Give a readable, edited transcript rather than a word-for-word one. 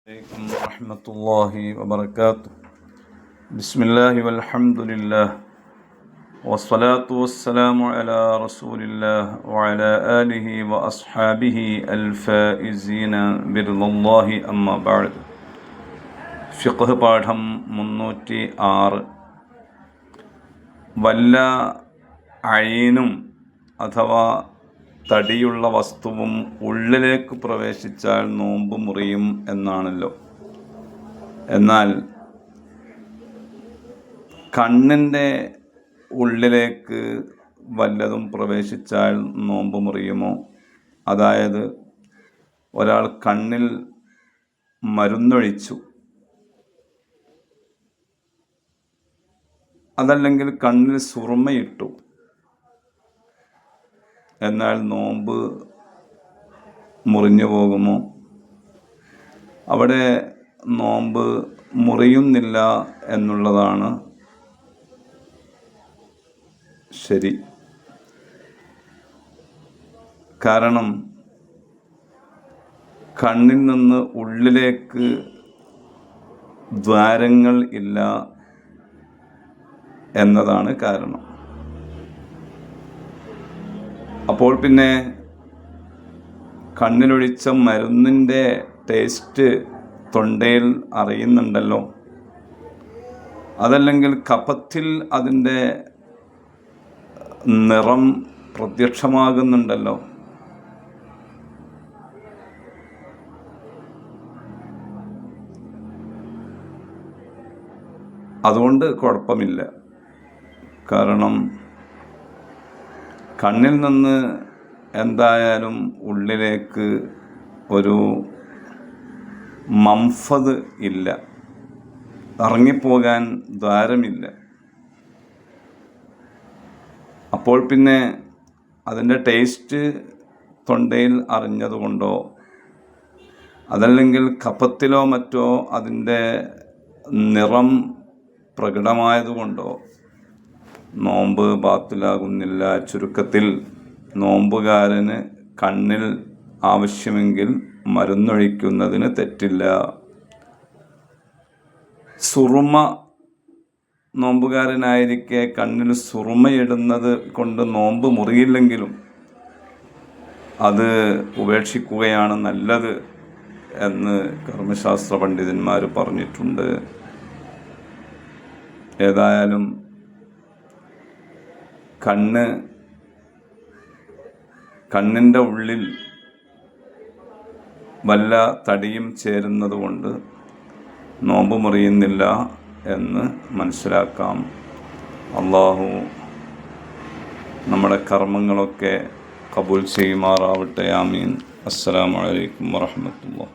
عليكم ورحمة الله وبركاته. بسم الله والحمد لله والصلاة والسلام على رسول الله وعلى آله وأصحابه الفائزين برضا الله أما بعد. ഫിഖ് പാഠം 306. വല്ല അയിനും അഥവാ തടിയുള്ള വസ്തുവും ഉള്ളിലേക്ക് പ്രവേശിച്ചാൽ നോമ്പ് മുറിയും എന്നാണല്ലോ. എന്നാൽ കണ്ണിൻ്റെ ഉള്ളിലേക്ക് വല്ലതും പ്രവേശിച്ചാൽ നോമ്പ് മുറിയുമോ? അതായത് ഒരാൾ കണ്ണിൽ മരുന്നൊഴിച്ചു, അതല്ലെങ്കിൽ കണ്ണിൽ സുറുമയിട്ടു, എന്നാൽ നോമ്പ് മുറിഞ്ഞു പോകുമോ? അവിടെ നോമ്പ് മുറിയുന്നില്ല എന്നുള്ളതാണ് ശരി. കാരണം കണ്ണിൽ നിന്ന് ഉള്ളിലേക്ക് ദ്വാരങ്ങൾ ഇല്ല എന്നതാണ് കാരണം. അപ്പോൾ പിന്നെ കണ്ണിലൊഴിച്ച മരുന്നിൻ്റെ ടേസ്റ്റ് തൊണ്ടയിൽ അറിയുന്നുണ്ടല്ലോ, അതല്ലെങ്കിൽ കഫത്തിൽ അതിൻ്റെ നിറം പ്രത്യക്ഷമാകുന്നുണ്ടല്ലോ. അതുകൊണ്ട് കുഴപ്പമില്ല. കാരണം കണ്ണിൽ നിന്ന് എന്തായാലും ഉള്ളിലേക്ക് ഒരു മംഫദ് ഇല്ല, ഇറങ്ങിപ്പോകാൻ ദ്വാരമില്ല. അപ്പോൾ പിന്നെ അതിൻ്റെ ടേസ്റ്റ് തൊണ്ടയിൽ അറിഞ്ഞതുകൊണ്ടോ അതല്ലെങ്കിൽ കഫത്തിലോ മറ്റോ അതിൻ്റെ നിറം പ്രകടമായതുകൊണ്ടോ നോമ്പ് ബാത്തിലാകുന്നില്ല. ചുരുക്കത്തിൽ നോമ്പുകാരന് കണ്ണിൽ ആവശ്യമെങ്കിൽ മരുന്നൊഴിക്കുന്നതിന് തെറ്റില്ല. സുറുമ നോമ്പുകാരനായിരിക്കെ കണ്ണിൽ സുറുമയിടുന്നത് കൊണ്ട് നോമ്പ് മുറിയില്ലെങ്കിലും അത് ഉപേക്ഷിക്കുകയാണ് നല്ലത് എന്ന് കർമ്മശാസ്ത്ര പണ്ഡിതന്മാർ പറഞ്ഞിട്ടുണ്ട്. ഏതായാലും കണ്ണിൻ്റെ ഉള്ളിൽ വല്ല തടിയും ചേരുന്നത് കൊണ്ട് നോമ്പ് മുറിയുന്നില്ല എന്ന് മനസ്സിലാക്കാം. അള്ളാഹു നമ്മുടെ കർമ്മങ്ങളൊക്കെ കബൂൽ ചെയ്യുമാറാവട്ടെ. ആമീൻ. അസ്സലാമു അലൈക്കും വറഹ്മത്തുള്ളാഹി.